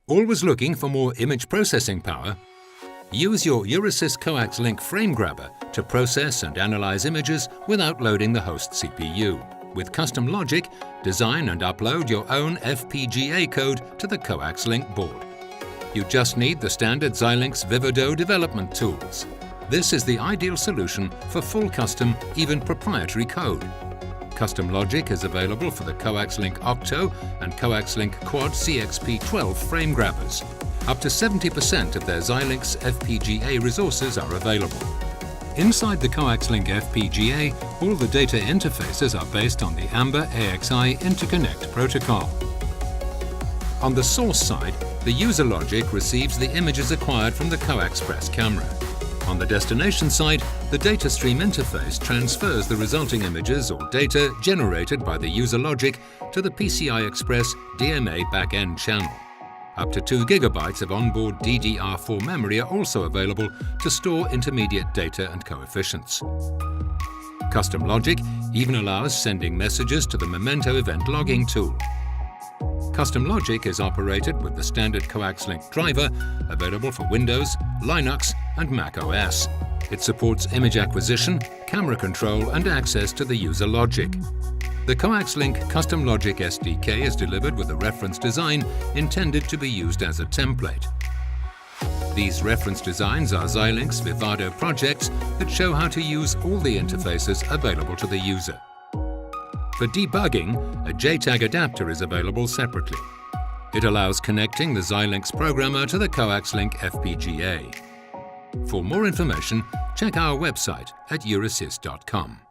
Always looking for more image processing power? Use your Euresys Coaxlink frame grabber to process and analyze images without loading the host CPU. With CustomLogic, design and upload your own FPGA code to the Coaxlink board. You just need the standard Xilinx Vivado development tools. This is the ideal solution for full custom, even proprietary code. CustomLogic is available for the Coaxlink Octo and Coaxlink Quad CXP12 frame grabbers. Up to 70% of their Xilinx FPGA resources are available. Inside the Coaxlink FPGA, all the data interfaces are based on the AMBER AXI interconnect protocol. On the source side, the user logic receives the images acquired from the CoaXPress camera. On the destination side, the data stream interface transfers the resulting images or data generated by the user logic to the PCI Express DMA backend channel. Up to 2 GB of onboard DDR4 memory are also available to store intermediate data and coefficients. CustomLogic even allows sending messages to the Memento event logging tool. CustomLogic is operated with the standard Coaxlink driver, available for Windows, Linux, and Mac OS. It supports image acquisition, camera control, and access to the user logic. The Coaxlink CustomLogic SDK is delivered with a reference design intended to be used as a template. These reference designs are Xilinx Vivado projects that show how to use all the interfaces available to the user. For debugging, a JTAG adapter is available separately. It allows connecting the Xilinx programmer to the Coaxlink FPGA. For more information, check our website at Euresys.com.